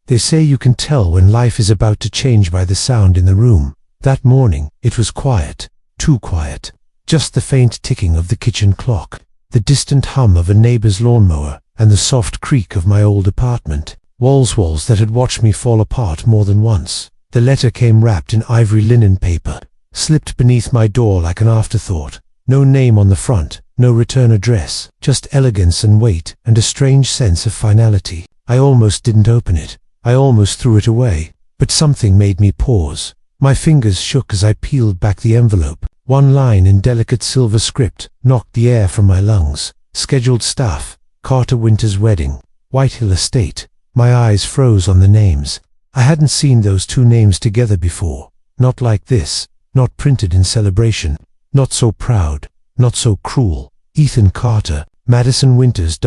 They say you can tell when life is about to change by the sound in the room. That morning, it was quiet. Too quiet. Just the faint ticking of the kitchen clock, the distant hum of a neighbor's lawnmower, and the soft creak of my old apartment. Walls that had watched me fall apart more than once. The letter came wrapped in ivory linen paper, slipped beneath my door like an afterthought. No name on the front, no return address, just elegance and weight and a strange sense of finality. I almost didn't open it. I almost threw it away. But something made me pause. My fingers shook as I peeled back the envelope. One line in delicate silver script knocked the air from my lungs. Scheduled staff, Carter Winter's wedding, Whitehill Estate. My eyes froze on the names. I hadn't seen those two names together before. Not like this. Not printed in celebration. Not so proud. Not so cruel. Ethan Carter, Madison Winters.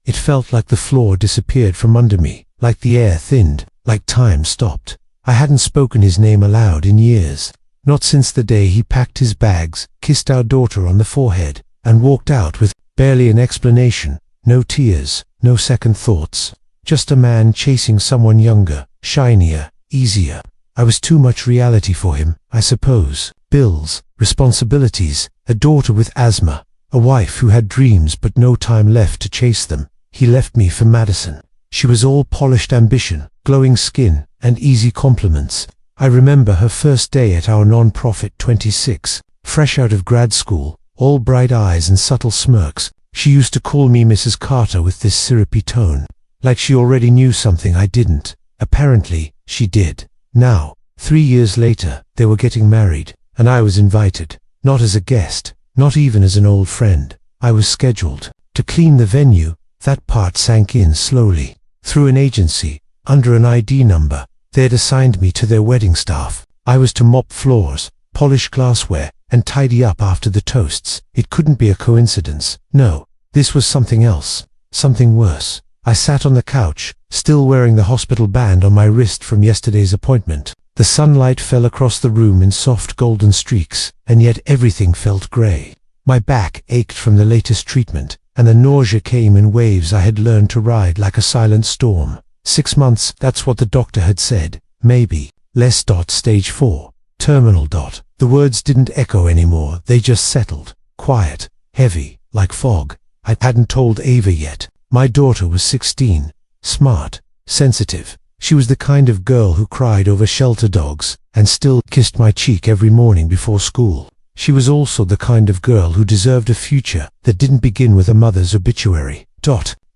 It felt like the floor disappeared from under me, like the air thinned, like time stopped. I hadn't spoken his name aloud in years. Not since the day he packed his bags, kissed our daughter on the forehead, and walked out with barely an explanation. No tears, no second thoughts. Just a man chasing someone younger, shinier, easier. I was too much reality for him, I suppose. Bills, responsibilities, a daughter with asthma, a wife who had dreams but no time left to chase them. He left me for Madison. She was all polished ambition, glowing skin, and easy compliments. I remember her first day at our non-profit 26, fresh out of grad school, all bright eyes and subtle smirks. She used to call me Mrs. Carter with this syrupy tone, like she already knew something I didn't. Apparently, she did. Now, 3 years later, they were getting married, and I was invited. Not as a guest, not even as an old friend. I was scheduled to clean the venue. That part sank in slowly. Through an agency, under an ID number, they'd assigned me to their wedding staff. I was to mop floors, polish glassware, and tidy up after the toasts. It couldn't be a coincidence. No, this was something else, something worse. I sat on the couch, still wearing the hospital band on my wrist from yesterday's appointment. The sunlight fell across the room in soft golden streaks, and yet everything felt grey. My back ached from the latest treatment, and the nausea came in waves I had learned to ride like a silent storm. 6 months, that's what the doctor had said. Maybe. Less. Stage 4. Terminal. The words didn't echo anymore, they just settled. Quiet. Heavy. Like fog. I hadn't told Ava yet. My daughter was 16. Smart. Sensitive. She was the kind of girl who cried over shelter dogs, and still kissed my cheek every morning before school. She was also the kind of girl who deserved a future that didn't begin with a mother's obituary.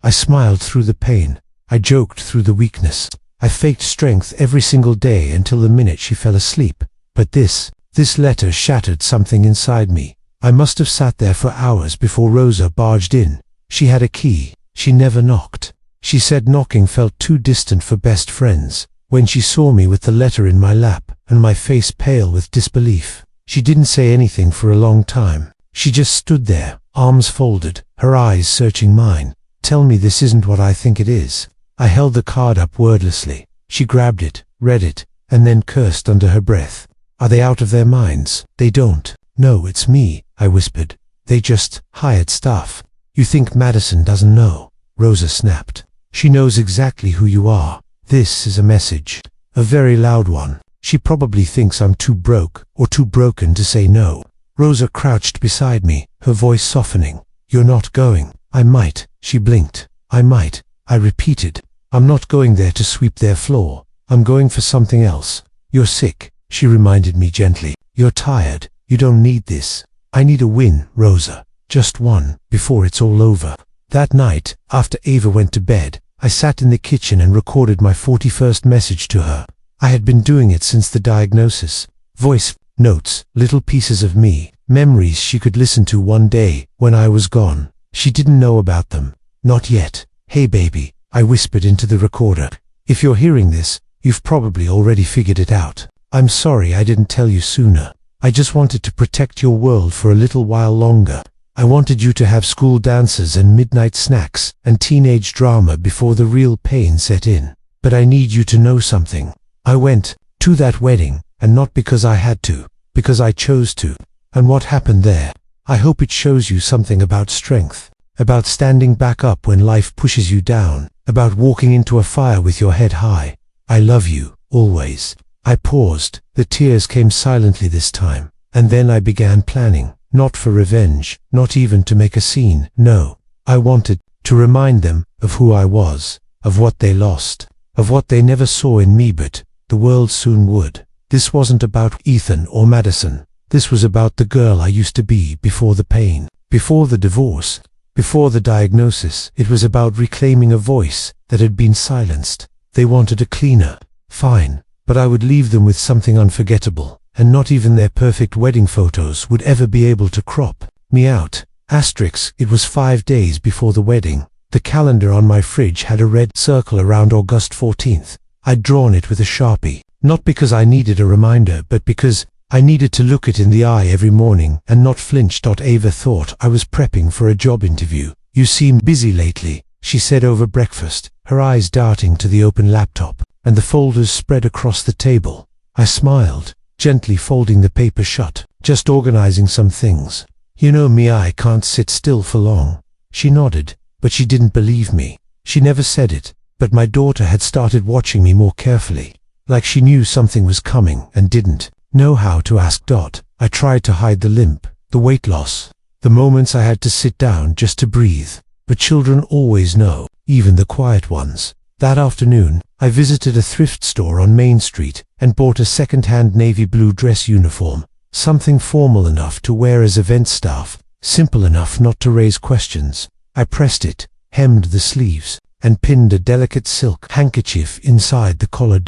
I smiled through the pain. I joked through the weakness. I faked strength every single day until the minute she fell asleep. But this letter shattered something inside me. I must have sat there for hours before Rosa barged in. She had a key. She never knocked. She said knocking felt too distant for best friends. When she saw me with the letter in my lap, and my face pale with disbelief, she didn't say anything for a long time. She just stood there, arms folded, her eyes searching mine. Tell me this isn't what I think it is. I held the card up wordlessly. She grabbed it, read it, and then cursed under her breath. Are they out of their minds? They don't. No, it's me, I whispered. They just hired staff. You think Madison doesn't know? Rosa snapped. She knows exactly who you are. This is a message. A very loud one. She probably thinks I'm too broke or too broken to say no. Rosa crouched beside me, her voice softening. You're not going. I might. She blinked. I might. I repeated. I'm not going there to sweep their floor. I'm going for something else. You're sick, she reminded me gently. You're tired. You don't need this. I need a win, Rosa. Just one, before it's all over. That night, after Ava went to bed, I sat in the kitchen and recorded my 41st message to her. I had been doing it since the diagnosis. Voice notes, little pieces of me, memories she could listen to one day when I was gone. She didn't know about them. Not yet. Hey baby, I whispered into the recorder. If you're hearing this, you've probably already figured it out. I'm sorry I didn't tell you sooner. I just wanted to protect your world for a little while longer. I wanted you to have school dances and midnight snacks and teenage drama before the real pain set in. But I need you to know something. I went to that wedding, and not because I had to, because I chose to. And what happened there? I hope it shows you something about strength, about standing back up when life pushes you down, about walking into a fire with your head high. I love you, always. I paused. The tears came silently this time. And then I began planning, not for revenge, not even to make a scene. No, I wanted to remind them of who I was, of what they lost, of what they never saw in me, but the world soon would. This wasn't about Ethan or Madison. This was about the girl I used to be before the pain, before the divorce, before the diagnosis. It was about reclaiming a voice that had been silenced. They wanted a cleaner. Fine, but I would leave them with something unforgettable, and not even their perfect wedding photos would ever be able to crop me out. Asterisk, it was 5 days before the wedding. The calendar on my fridge had a red circle around August 14th. I'd drawn it with a Sharpie, not because I needed a reminder, but because I needed to look it in the eye every morning and not flinch. Ava thought I was prepping for a job interview. You seem busy lately, she said over breakfast, her eyes darting to the open laptop and the folders spread across the table. I smiled, gently folding the paper shut. Just organizing some things. You know me, I can't sit still for long. She nodded, but she didn't believe me. She never said it, but my daughter had started watching me more carefully, like she knew something was coming and didn't know how to ask. I tried to hide the limp, the weight loss, the moments I had to sit down just to breathe. But children always know, even the quiet ones. That afternoon, I visited a thrift store on Main Street and bought a second-hand navy blue dress uniform, something formal enough to wear as event staff, simple enough not to raise questions. I pressed it, hemmed the sleeves, and pinned a delicate silk handkerchief inside the collar.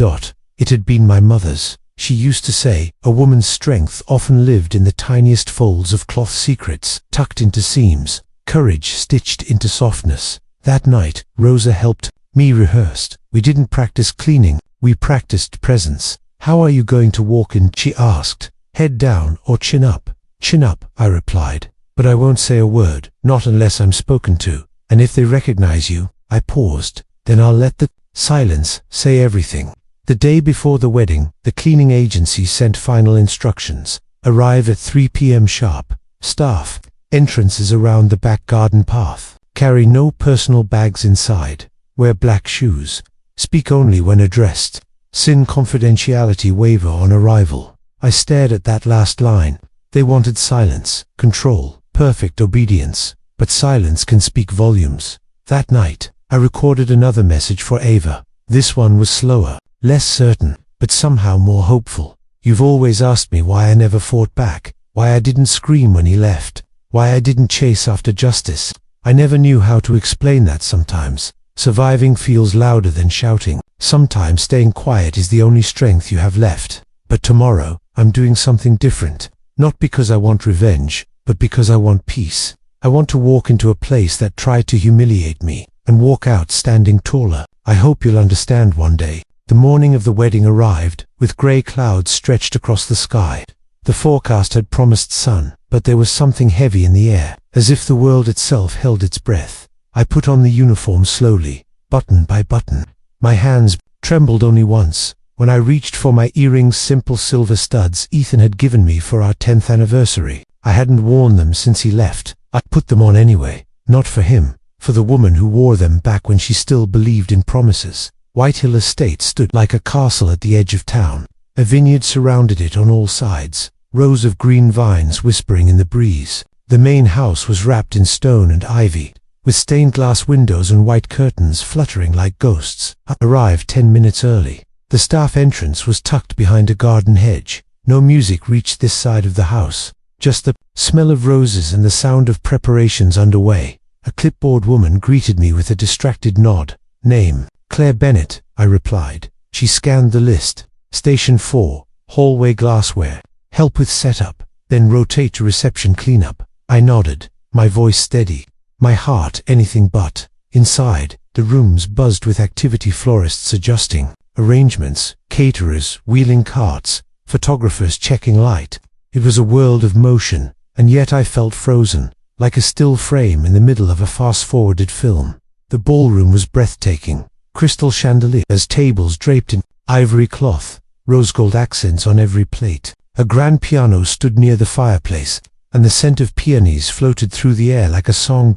It had been my mother's. She used to say, a woman's strength often lived in the tiniest folds of cloth, secrets tucked into seams, courage stitched into softness. That night, Rosa helped me rehearsed. We didn't practice cleaning, we practiced presence. How are you going to walk in? She asked. Head down or chin up? Chin up, I replied. But I won't say a word, not unless I'm spoken to. And if they recognize you, I paused, then I'll let the silence say everything. The day before the wedding, the cleaning agency sent final instructions. Arrive at 3 p.m. sharp. Staff, entrances around the back garden path. Carry no personal bags inside. Wear black shoes. Speak only when addressed. Sign confidentiality waiver on arrival. I stared at that last line. They wanted silence, control, perfect obedience. But silence can speak volumes. That night, I recorded another message for Ava. This one was slower, less certain, but somehow more hopeful. You've always asked me why I never fought back, why I didn't scream when he left, why I didn't chase after justice. I never knew how to explain that. Sometimes surviving feels louder than shouting. Sometimes staying quiet is the only strength you have left. But tomorrow, I'm doing something different. Not because I want revenge, but because I want peace. I want to walk into a place that tried to humiliate me, and walk out standing taller. I hope you'll understand one day. The morning of the wedding arrived, with grey clouds stretched across the sky. The forecast had promised sun, but there was something heavy in the air, as if the world itself held its breath. I put on the uniform slowly, button by button. My hands trembled only once, when I reached for my earrings, simple silver studs Ethan had given me for our 10th anniversary. I hadn't worn them since he left. I put them on anyway, not for him, for the woman who wore them back when she still believed in promises. White Hill Estate stood like a castle at the edge of town. A vineyard surrounded it on all sides, rows of green vines whispering in the breeze. The main house was wrapped in stone and ivy, with stained glass windows and white curtains fluttering like ghosts. I arrived 10 minutes early. The staff entrance was tucked behind a garden hedge. No music reached this side of the house, just the smell of roses and the sound of preparations underway. A clipboard woman greeted me with a distracted nod. Name, Claire Bennett, I replied. She scanned the list. Station 4, hallway glassware. Help with setup, then rotate to reception cleanup. I nodded, my voice steady, my heart anything but. Inside, the rooms buzzed with activity, florists adjusting arrangements, caterers wheeling carts, photographers checking light. It was a world of motion, and yet I felt frozen, like a still frame in the middle of a fast-forwarded film. The ballroom was breathtaking. Crystal chandeliers, tables draped in ivory cloth, rose gold accents on every plate. A grand piano stood near the fireplace, and the scent of peonies floated through the air like a song.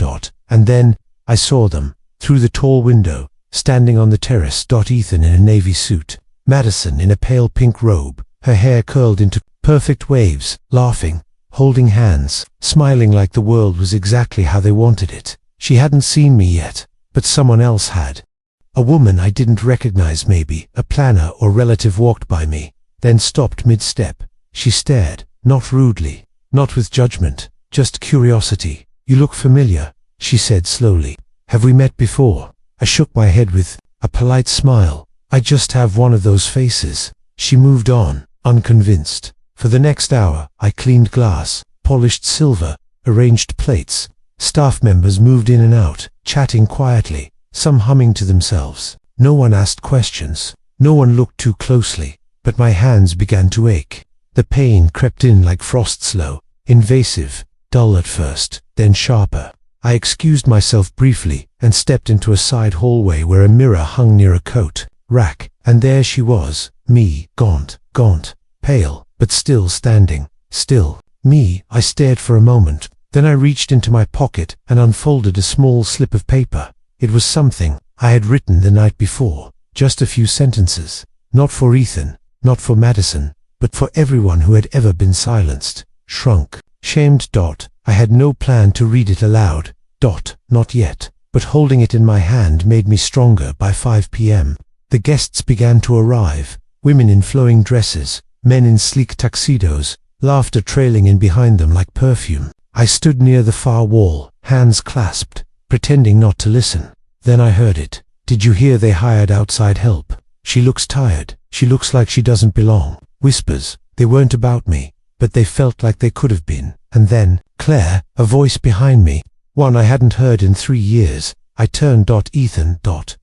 And then, I saw them, through the tall window, standing on the terrace. Ethan in a navy suit, Madison in a pale pink robe, her hair curled into perfect waves, laughing, holding hands, smiling like the world was exactly how they wanted it. She hadn't seen me yet, but someone else had. A woman I didn't recognize, maybe a planner or relative, walked by me, then stopped mid-step. She stared, not rudely, not with judgment, just curiosity. "You look familiar," she said slowly. "Have we met before?" I shook my head with a polite smile. "I just have one of those faces." She moved on, unconvinced. For the next hour, I cleaned glass, polished silver, arranged plates. Staff members moved in and out, chatting quietly, some humming to themselves. No one asked questions. No one looked too closely, but my hands began to ache. The pain crept in like frost, slow, invasive, dull at first, then sharper. I excused myself briefly and stepped into a side hallway where a mirror hung near a coat rack, and there she was, me, gaunt, pale, but still standing, still. Me. I stared for a moment, then I reached into my pocket and unfolded a small slip of paper. It was something I had written the night before, just a few sentences. Not for Ethan, not for Madison, but for everyone who had ever been silenced, shrunk, shamed. I had no plan to read it aloud. Not yet, but holding it in my hand made me stronger. By 5 p.m., the guests began to arrive, women in flowing dresses, men in sleek tuxedos, laughter trailing in behind them like perfume. I stood near the far wall, hands clasped, pretending not to listen. Then I heard it. "Did you hear they hired outside help? She looks tired. She looks like she doesn't belong." Whispers. They weren't about me, but they felt like they could have been. And then, "Claire," a voice behind me, one I hadn't heard in 3 years. I turned. Ethan.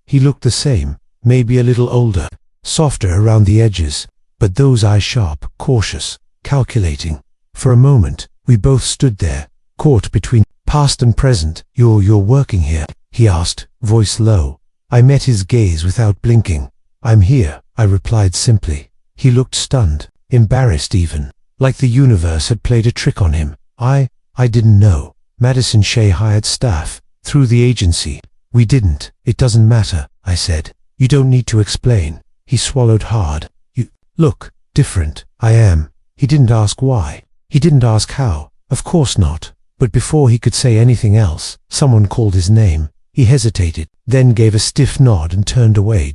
He looked the same, maybe a little older, softer around the edges, but those eyes sharp, cautious, calculating. For a moment, we both stood there, caught between past and present. You're working here?" he asked, voice low. I met his gaze without blinking. "I'm here," I replied simply. He looked stunned, embarrassed even, like the universe had played a trick on him. I didn't know. Madison Shea hired staff, through the agency. "We didn't." "It doesn't matter," I said. "You don't need to explain." He swallowed hard. "You look different." "I am." He didn't ask why. He didn't ask how. Of course not. But before he could say anything else, someone called his name. He hesitated, then gave a stiff nod and turned away.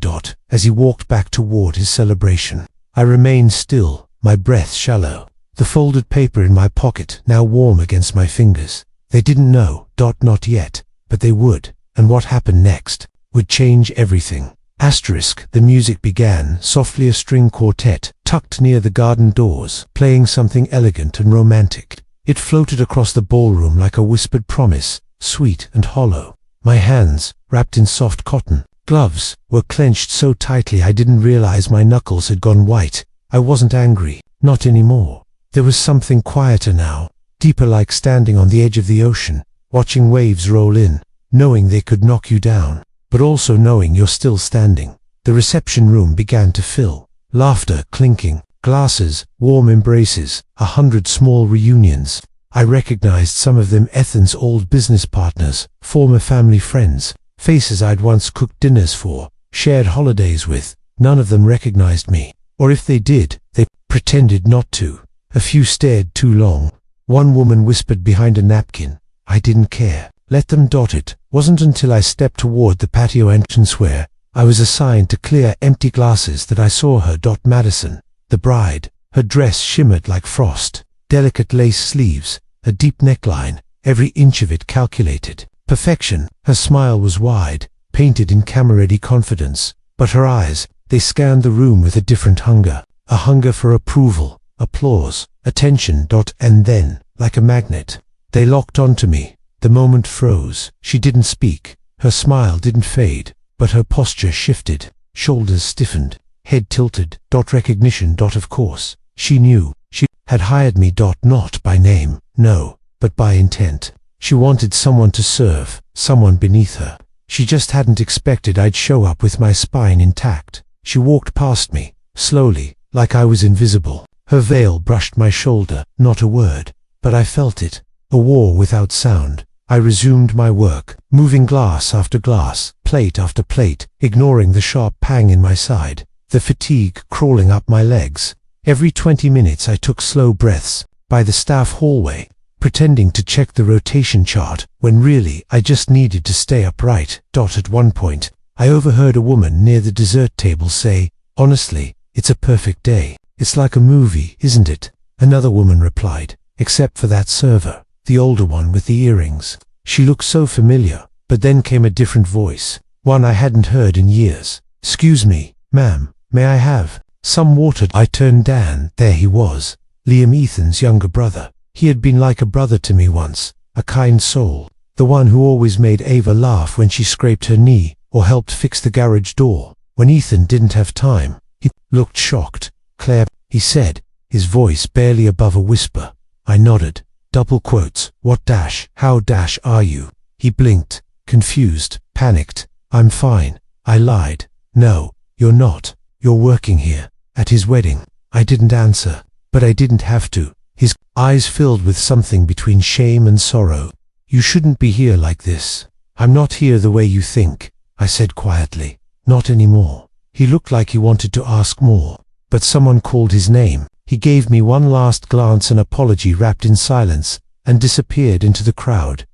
As he walked back toward his celebration, I remained still, my breath shallow, the folded paper in my pocket now warm against my fingers. They didn't know. Not yet, but they would. And what happened next would change everything. The music began, softly, a string quartet, tucked near the garden doors, playing something elegant and romantic. It floated across the ballroom like a whispered promise, sweet and hollow. My hands, wrapped in soft cotton gloves, were clenched so tightly I didn't realize my knuckles had gone white. I wasn't angry, not anymore. There was something quieter now, deeper, like standing on the edge of the ocean, watching waves roll in, knowing they could knock you down, but also knowing you're still standing. The reception room began to fill. Laughter, clinking, glasses, warm embraces, 100 small reunions. I recognized some of them, Ethan's old business partners, former family friends, faces I'd once cooked dinners for, shared holidays with. None of them recognized me, or if they did, they pretended not to. A few stared too long. One woman whispered behind a napkin. I didn't care. Let them. It wasn't until I stepped toward the patio entrance where I was assigned to clear empty glasses that I saw her. Madison, the bride. Her dress shimmered like frost, delicate lace sleeves, a deep neckline, every inch of it calculated. Perfection. Her smile was wide, painted in camera-ready confidence, but her eyes, they scanned the room with a different hunger, a hunger for approval, applause, attention. And then, like a magnet, they locked onto me. The moment froze. She didn't speak. Her smile didn't fade, but her posture shifted. Shoulders stiffened, head tilted. Recognition. Of course, she knew. She had hired me. Not by name, no, but by intent. She wanted someone to serve, someone beneath her. She just hadn't expected I'd show up with my spine intact. She walked past me, slowly, like I was invisible. Her veil brushed my shoulder. Not a word, but I felt it. A war without sound. I resumed my work, moving glass after glass, plate after plate, ignoring the sharp pang in my side, the fatigue crawling up my legs. Every 20 minutes I took slow breaths, by the staff hallway, pretending to check the rotation chart, when really I just needed to stay upright. At one point, I overheard a woman near the dessert table say, "Honestly, it's a perfect day. It's like a movie, isn't it?" Another woman replied, "Except for that server, the older one with the earrings." She looked so familiar, but then came a different voice, one I hadn't heard in years. "Excuse me, ma'am, may I have some water?" I turned down. There he was, Liam, Ethan's younger brother. He had been like a brother to me once, a kind soul, the one who always made Ava laugh when she scraped her knee, or helped fix the garage door when Ethan didn't have time. He looked shocked. "Claire," he said, his voice barely above a whisper. I nodded. Double quotes. "What dash? How dash are you?" He blinked, confused, panicked. "I'm fine," I lied. "No, you're not. You're working here, at his wedding." I didn't answer, but I didn't have to. His eyes filled with something between shame and sorrow. "You shouldn't be here like this." "I'm not here the way you think," I said quietly. "Not anymore." He looked like he wanted to ask more, but someone called his name. He gave me one last glance and apology wrapped in silence, and disappeared into the crowd.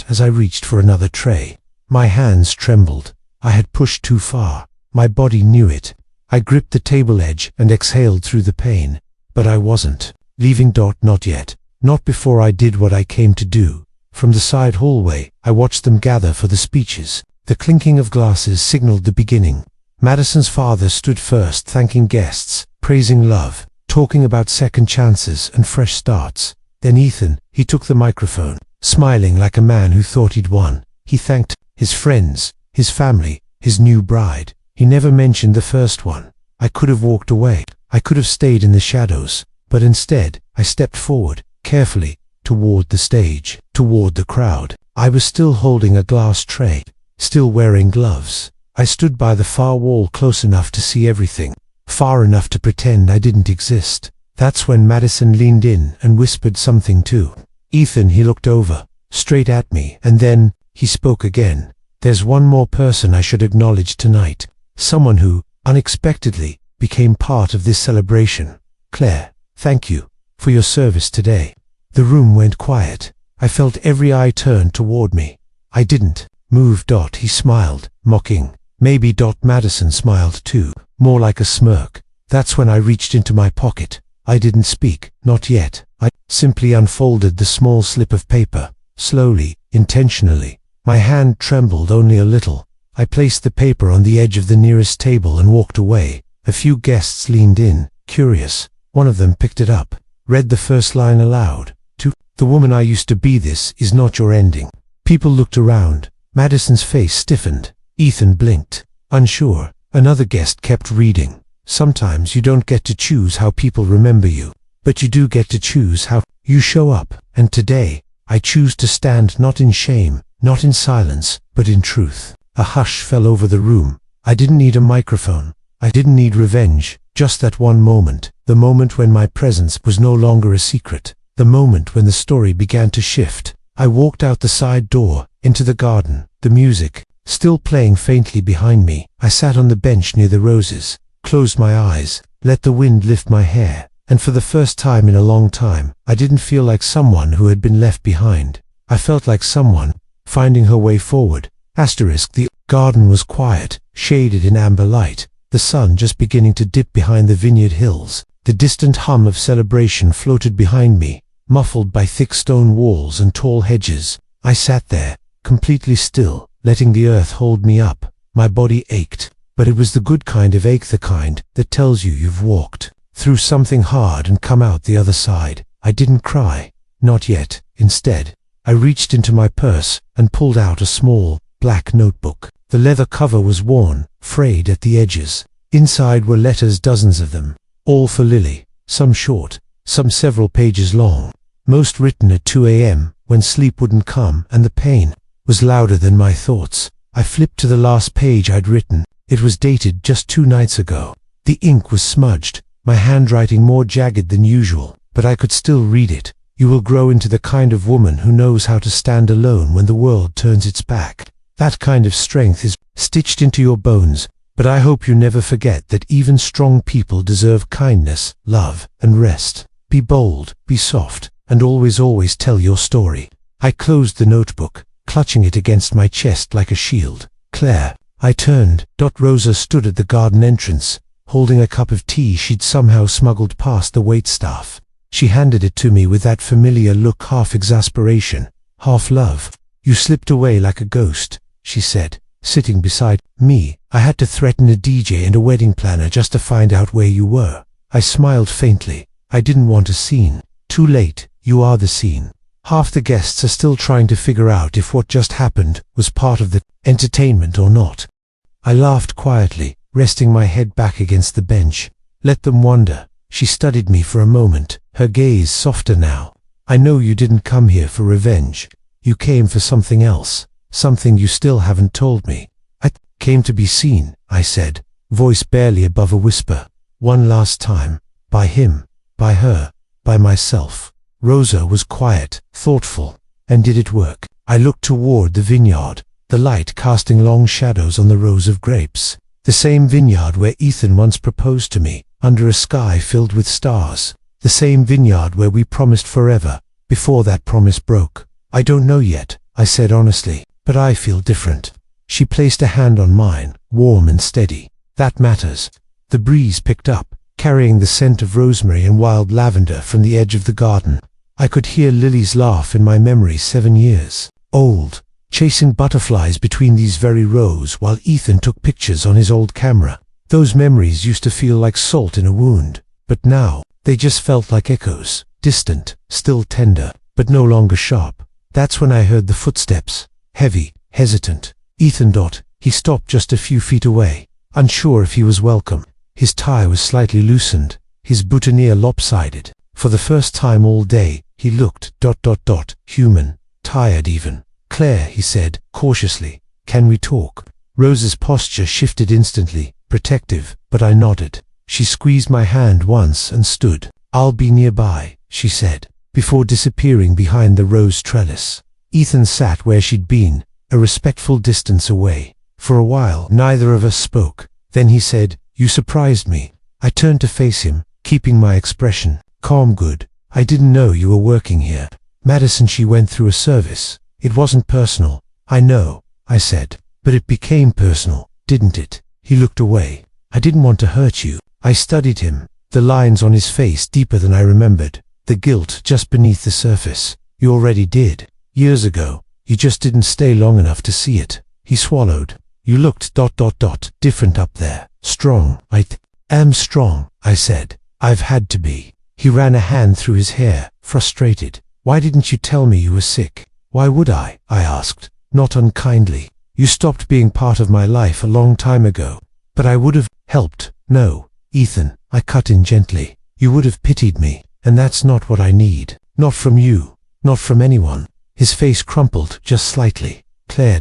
As I reached for another tray, my hands trembled. I had pushed too far. My body knew it. I gripped the table edge and exhaled through the pain. But I wasn't leaving. Not yet. Not before I did what I came to do. From the side hallway, I watched them gather for the speeches. The clinking of glasses signaled the beginning. Madison's father stood first, thanking guests, praising love, talking about second chances and fresh starts. Then Ethan, he took the microphone, smiling like a man who thought he'd won. He thanked his friends, his family, his new bride. He never mentioned the first one. I could have walked away. I could have stayed in the shadows. But instead, I stepped forward, carefully, toward the stage, toward the crowd. I was still holding a glass tray, still wearing gloves. I stood by the far wall, close enough to see everything, far enough to pretend I didn't exist. That's when Madison leaned in and whispered something to Ethan. He looked over, straight at me, and then he spoke again. "There's one more person I should acknowledge tonight, someone who, unexpectedly, became part of this celebration. Claire, thank you for your service today." The room went quiet. I felt every eye turned toward me. I didn't move. He smiled, mocking. Maybe Madison smiled too, more like a smirk. That's when I reached into my pocket. I didn't speak, not yet. I simply unfolded the small slip of paper, slowly, intentionally. My hand trembled only a little. I placed the paper on the edge of the nearest table and walked away. A few guests leaned in, curious. One of them picked it up, read the first line aloud. "To the woman I used to be, this is not your ending." People looked around. Madison's face stiffened. Ethan blinked, unsure. Another guest kept reading. "Sometimes you don't get to choose how people remember you, but you do get to choose how you show up. And today, I choose to stand not in shame, not in silence, but in truth." A hush fell over the room. I didn't need a microphone. I didn't need revenge. Just that one moment, the moment when my presence was no longer a secret, the moment when the story began to shift. I walked out the side door, into the garden, the music still playing faintly behind me. I sat on the bench near the roses, closed my eyes, let the wind lift my hair, and for the first time in a long time, I didn't feel like someone who had been left behind. I felt like someone finding her way forward. The garden was quiet, shaded in amber light, the sun just beginning to dip behind the vineyard hills. The distant hum of celebration floated behind me, muffled by thick stone walls and tall hedges. I sat there, completely still, letting the earth hold me up. My body ached, but it was the good kind of ache, the kind that tells you you've walked through something hard and come out the other side. I didn't cry, not yet. Instead, I reached into my purse and pulled out a small, black notebook. The leather cover was worn, frayed at the edges. Inside were letters, dozens of them, all for Lily, some short, some several pages long, most written at 2 a.m. when sleep wouldn't come and the pain was louder than my thoughts. I flipped to the last page I'd written. It was dated just 2 nights ago. The ink was smudged, my handwriting more jagged than usual, but I could still read it. You will grow into the kind of woman who knows how to stand alone when the world turns its back. That kind of strength is stitched into your bones, but I hope you never forget that even strong people deserve kindness, love, and rest. Be bold, be soft, and always tell your story." I closed the notebook, clutching it against my chest like a shield. "Claire." I turned. Rosa stood at the garden entrance, holding a cup of tea she'd somehow smuggled past the waitstaff. She handed it to me with that familiar look, half exasperation, half love. "You slipped away like a ghost," she said, sitting beside me. "I had to threaten a DJ and a wedding planner just to find out where you were." I smiled faintly. "I didn't want a scene." "Too late, you are the scene." Half the guests are still trying to figure out if what just happened was part of the entertainment or not. I laughed quietly, resting my head back against the bench. "Let them wonder." She studied me for a moment, her gaze softer now. "I know you didn't come here for revenge. You came for something else, something you still haven't told me." "I came to be seen," I said, voice barely above a whisper. "One last time. By him, by her, by myself." Rosa was quiet, thoughtful. "And did it work?" I looked toward the vineyard, the light casting long shadows on the rows of grapes. The same vineyard where Ethan once proposed to me, under a sky filled with stars. The same vineyard where we promised forever, before that promise broke. "I don't know yet," I said honestly, "but I feel different." She placed a hand on mine, warm and steady. "That matters." The breeze picked up, carrying the scent of rosemary and wild lavender from the edge of the garden. I could hear Lily's laugh in my memory 7 years old, chasing butterflies between these very rows while Ethan took pictures on his old camera. Those memories used to feel like salt in a wound, but now they just felt like echoes, distant, still tender, but no longer sharp. That's when I heard the footsteps, heavy, hesitant. "Ethan." He stopped just a few feet away, unsure if he was welcome. His tie was slightly loosened, his boutonniere lopsided. For the first time all day, he looked human, tired even. "Claire," he said, cautiously, "can we talk?" Rosa's posture shifted instantly, protective, but I nodded. She squeezed my hand once and stood. "I'll be nearby," she said, before disappearing behind the rose trellis. Ethan sat where she'd been, a respectful distance away. For a while, neither of us spoke. Then he said, "You surprised me." I turned to face him, keeping my expression calm. "Good. I didn't know you were working here." "Madison, she went through a service. It wasn't personal." "I know," I said, "but it became personal, didn't it?" He looked away. "I didn't want to hurt you." I studied him, the lines on his face deeper than I remembered, the guilt just beneath the surface. "You already did. Years ago. You just didn't stay long enough to see it." He swallowed. "You looked different up there. Strong." "I am strong," I said. "I've had to be." He ran a hand through his hair, frustrated. "Why didn't you tell me you were sick?" "Why would I asked, not unkindly. "You stopped being part of my life a long time ago." "But I would have helped." "No, Ethan," I cut in gently. "You would have pitied me, and that's not what I need. Not from you, not from anyone." His face crumpled just slightly. "Claire,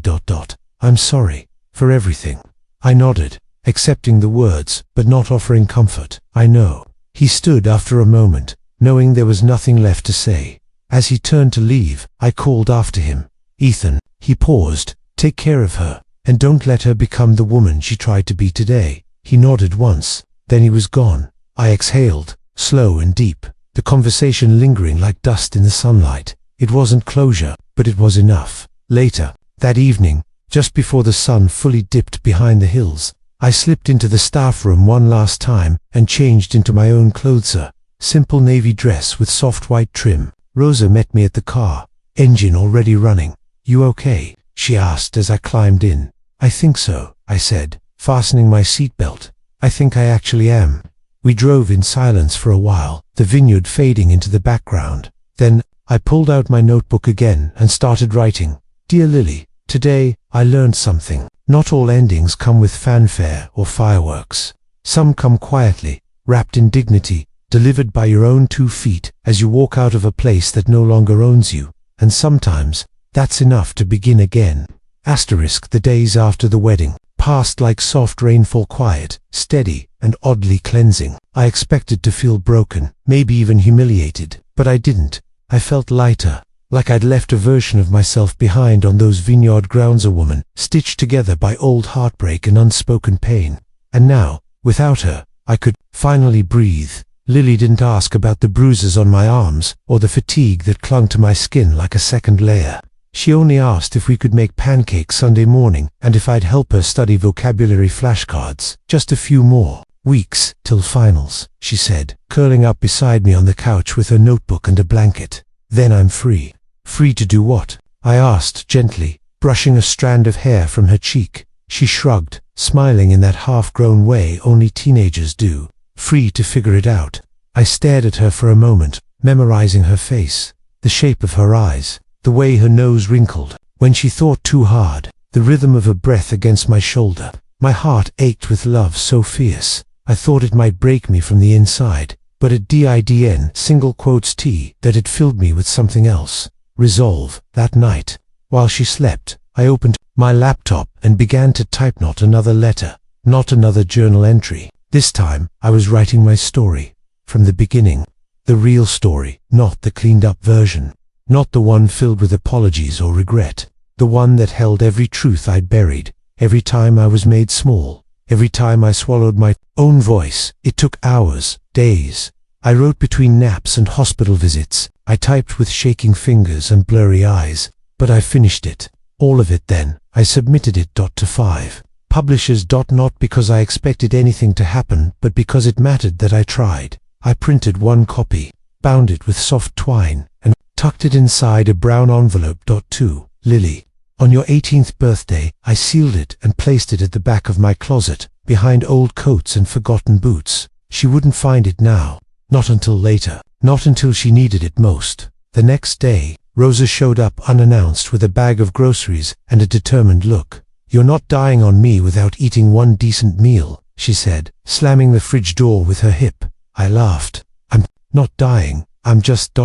I'm sorry for everything." I nodded, accepting the words, but not offering comfort. "I know." He stood after a moment, knowing there was nothing left to say. As he turned to leave, I called after him. "Ethan." He paused. "Take care of her, and don't let her become the woman she tried to be today." He nodded once, then he was gone. I exhaled, slow and deep, the conversation lingering like dust in the sunlight. It wasn't closure, but it was enough. Later, that evening, just before the sun fully dipped behind the hills, I slipped into the staff room one last time and changed into my own clothes, a simple navy dress with soft white trim. Rosa met me at the car, engine already running. "You okay?" she asked as I climbed in. "I think so," I said, fastening my seatbelt. "I think I actually am." We drove in silence for a while, the vineyard fading into the background. Then, I pulled out my notebook again and started writing. "Dear Lily, today, I learned something. Not all endings come with fanfare or fireworks. Some come quietly, wrapped in dignity, delivered by your own 2 feet as you walk out of a place that no longer owns you. And sometimes, that's enough to begin again." The days after the wedding passed like soft rainfall, quiet, steady, and oddly cleansing. I expected to feel broken, maybe even humiliated, but I didn't. I felt lighter, like I'd left a version of myself behind on those vineyard grounds, a woman, stitched together by old heartbreak and unspoken pain. And now, without her, I could finally breathe. Lily didn't ask about the bruises on my arms, or the fatigue that clung to my skin like a second layer. She only asked if we could make pancakes Sunday morning, and if I'd help her study vocabulary flashcards. Just a few more weeks till finals, she said, curling up beside me on the couch with her notebook and a blanket. Then I'm free. Free to do what? I asked gently, brushing a strand of hair from her cheek. She shrugged, smiling in that half-grown way only teenagers do. Free to figure it out. I stared at her for a moment, memorizing her face, the shape of her eyes, the way her nose wrinkled when she thought too hard, the rhythm of her breath against my shoulder. My heart ached with love so fierce, I thought it might break me from the inside, but it didn't, single quotes T, that it filled me with something else. Resolve. That night, while she slept, I opened my laptop and began to type not another letter, not another journal entry. This time, I was writing my story, from the beginning. The real story, not the cleaned-up version. Not the one filled with apologies or regret. The one that held every truth I'd buried, every time I was made small, every time I swallowed my own voice. It took hours, days. I wrote between naps and hospital visits. I typed with shaking fingers and blurry eyes. But I finished it. All of it then. I submitted it to 5 publishers. Not because I expected anything to happen, but because it mattered that I tried. I printed one copy, bound it with soft twine, and tucked it inside a brown envelope. To Lily. On your 18th birthday, I sealed it and placed it at the back of my closet, behind old coats and forgotten boots. She wouldn't find it now. Not until later. Not until she needed it most. The next day, Rosa showed up unannounced with a bag of groceries and a determined look. "You're not dying on me without eating one decent meal," she said, slamming the fridge door with her hip. I laughed. "I'm not dying. I'm just ...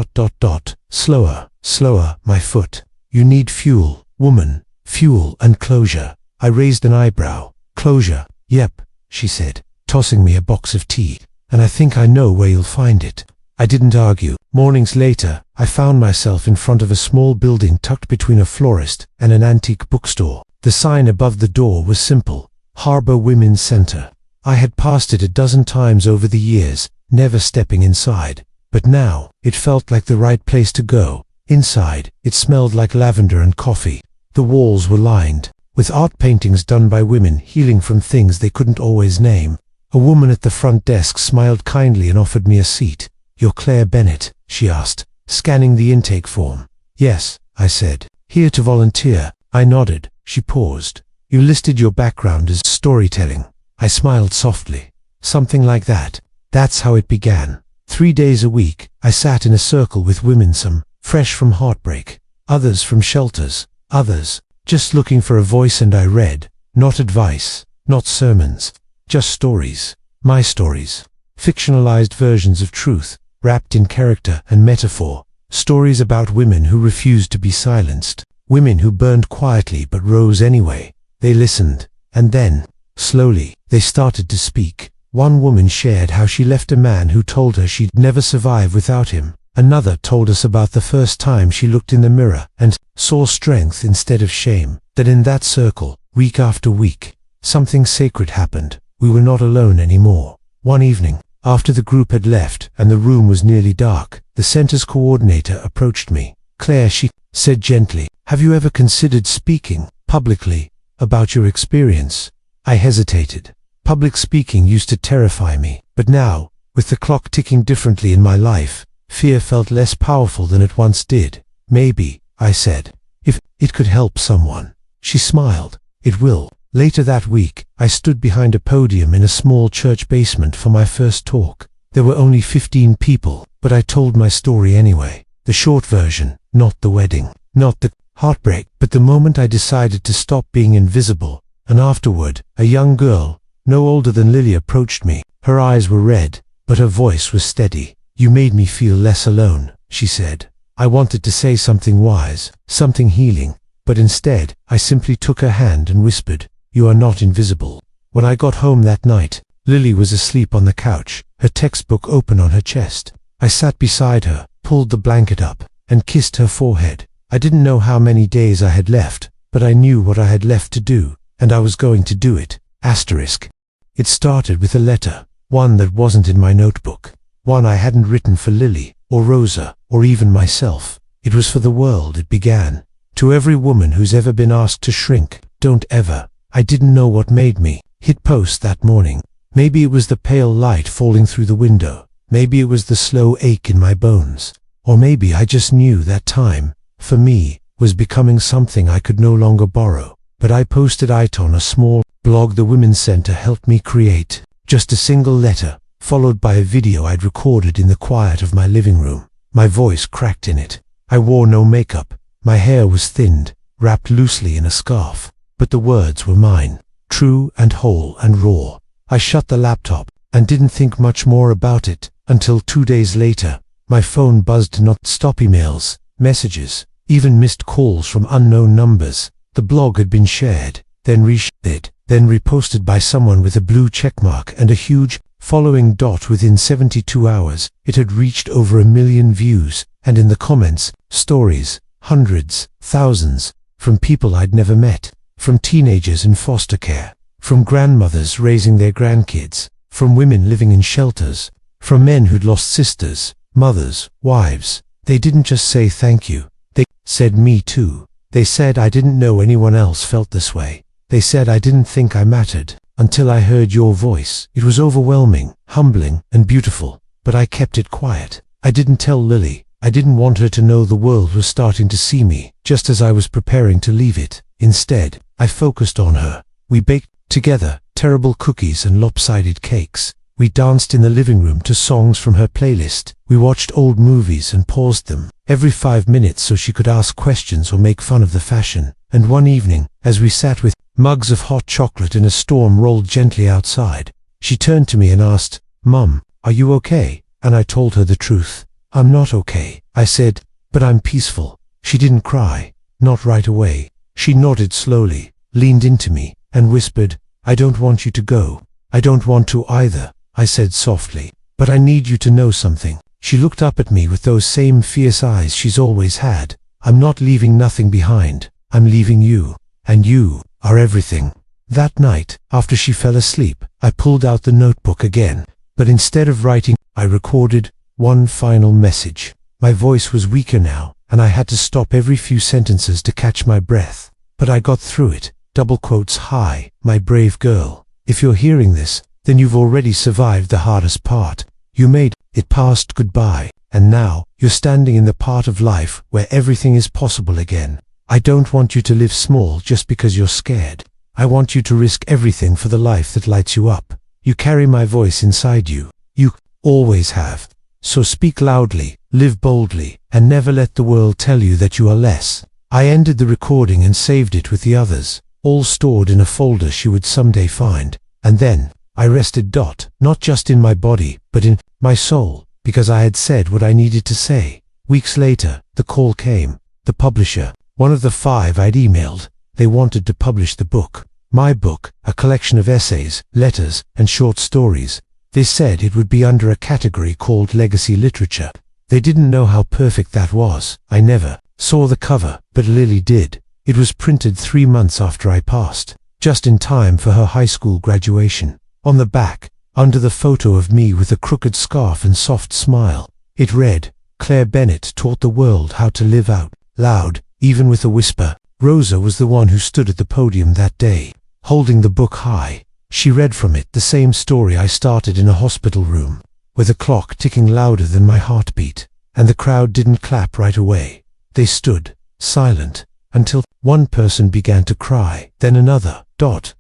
Slower, slower, my foot. You need fuel, woman. Fuel and closure." I raised an eyebrow. "Closure? Yep," she said, tossing me a box of tea. "And I think I know where you'll find it." I didn't argue. Mornings later, I found myself in front of a small building tucked between a florist and an antique bookstore. The sign above the door was simple: Harbor Women's Center. I had passed it a dozen times over the years, never stepping inside. But now, it felt like the right place to go. Inside, it smelled like lavender and coffee. The walls were lined with art paintings done by women healing from things they couldn't always name. A woman at the front desk smiled kindly and offered me a seat. "You're Claire Bennett?" she asked, scanning the intake form. "Yes," I said. "Here to volunteer." I nodded. She paused. "You listed your background as storytelling." I smiled softly. "Something like that. That's how it began. 3 days a week, I sat in a circle with women, some fresh from heartbreak, others from shelters, others just looking for a voice, and I read. Not advice, not sermons, just stories. My stories. Fictionalized versions of truth, wrapped in character and metaphor. Stories about women who refused to be silenced. Women who burned quietly but rose anyway. They listened, and then, slowly, they started to speak. One woman shared how she left a man who told her she'd never survive without him. Another told us about the first time she looked in the mirror and saw strength instead of shame. That in that circle, week after week, something sacred happened. We were not alone anymore. One evening, after the group had left and the room was nearly dark, the center's coordinator approached me. "Claire," she said gently, "have you ever considered speaking publicly about your experience?" I hesitated. Public speaking used to terrify me, but now, with the clock ticking differently in my life, fear felt less powerful than it once did. "Maybe," I said, "if it could help someone." She smiled. "It will." Later that week, I stood behind a podium in a small church basement for my first talk. There were only 15 people, but I told my story anyway. The short version, not the wedding, not the heartbreak, but the moment I decided to stop being invisible. And afterward, a young girl, no older than Lily, approached me. Her eyes were red, but her voice was steady. "You made me feel less alone," she said. I wanted to say something wise, something healing, but instead, I simply took her hand and whispered, "You are not invisible." When I got home that night, Lily was asleep on the couch, her textbook open on her chest. I sat beside her, pulled the blanket up, and kissed her forehead. I didn't know how many days I had left, but I knew what I had left to do, and I was going to do it. Asterisk. It started with a letter, one that wasn't in my notebook, one I hadn't written for Lily, or Rosa, or even myself. It was for the world, it began. To every woman who's ever been asked to shrink, don't ever. I didn't know what made me hit post that morning. Maybe it was the pale light falling through the window. Maybe it was the slow ache in my bones. Or maybe I just knew that time, for me, was becoming something I could no longer borrow. But I posted it on a small blog the Women's Center helped me create. Just a single letter, followed by a video I'd recorded in the quiet of my living room. My voice cracked in it. I wore no makeup. My hair was thinned, wrapped loosely in a scarf. But the words were mine, true and whole and raw. I shut the laptop and didn't think much more about it until 2 days later. My phone buzzed non-stop emails, messages, even missed calls from unknown numbers. The blog had been shared, then reshared, then reposted by someone with a blue checkmark and a huge following. Within 72 hours, it had reached over 1 million views, and in the comments, stories, hundreds, thousands, from people I'd never met, from teenagers in foster care, from grandmothers raising their grandkids, from women living in shelters, from men who'd lost sisters, mothers, wives. They didn't just say thank you. They said me too. They said I didn't know anyone else felt this way. They said I didn't think I mattered, until I heard your voice. It was overwhelming, humbling, and beautiful, but I kept it quiet. I didn't tell Lily. I didn't want her to know the world was starting to see me, just as I was preparing to leave it. Instead, I focused on her. We baked together terrible cookies and lopsided cakes. We danced in the living room to songs from her playlist. We watched old movies and paused them every 5 minutes so she could ask questions or make fun of the fashion. And one evening, as we sat with mugs of hot chocolate and a storm rolled gently outside, she turned to me and asked, "Mum, are you okay?" And I told her the truth. "I'm not okay," I said, "but I'm peaceful." She didn't cry, not right away. She nodded slowly, leaned into me, and whispered, "I don't want you to go." "I don't want to either," I said softly, "but I need you to know something." She looked up at me with those same fierce eyes she's always had. "I'm not leaving nothing behind. I'm leaving you, and you are everything." That night, after she fell asleep, I pulled out the notebook again, but instead of writing, I recorded one final message. My voice was weaker now, and I had to stop every few sentences to catch my breath. But I got through it. Double quotes. "Hi, my brave girl. If you're hearing this, then you've already survived the hardest part. You made it past goodbye, and now you're standing in the part of life where everything is possible again. I don't want you to live small just because you're scared. I want you to risk everything for the life that lights you up. You carry my voice inside you. You always have. So speak loudly, live boldly, and never let the world tell you that you are less." I ended the recording and saved it with the others, all stored in a folder she would someday find. And then I rested. Not just in my body, but in my soul, because I had said what I needed to say. Weeks later, the call came. The publisher, one of the 5 I'd emailed, they wanted to publish the book. My book, a collection of essays, letters, and short stories. They said it would be under a category called legacy literature. They didn't know how perfect that was. I never saw the cover, but Lily did. It was printed 3 months after I passed, just in time for her high school graduation. On the back, under the photo of me with a crooked scarf and soft smile, it read, "Claire Bennett taught the world how to live out loud, even with a whisper." Rosa was the one who stood at the podium that day, holding the book high. She read from it the same story I started in a hospital room, with a clock ticking louder than my heartbeat, and the crowd didn't clap right away. They stood, silent, until one person began to cry, then another,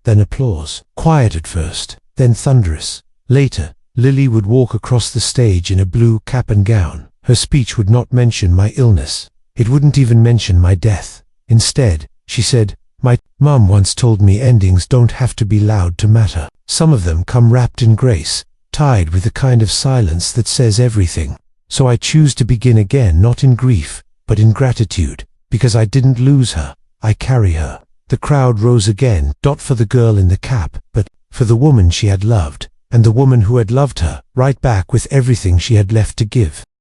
then applause. Quiet at first, then thunderous. Later, Lily would walk across the stage in a blue cap and gown. Her speech would not mention my illness. It wouldn't even mention my death. Instead, she said, "My mum once told me endings don't have to be loud to matter. Some of them come wrapped in grace, tied with the kind of silence that says everything. So I choose to begin again, not in grief, but in gratitude, because I didn't lose her. I carry her." The crowd rose again, not for the girl in the cap, but for the woman she had loved, and the woman who had loved her, right back with everything she had left to give.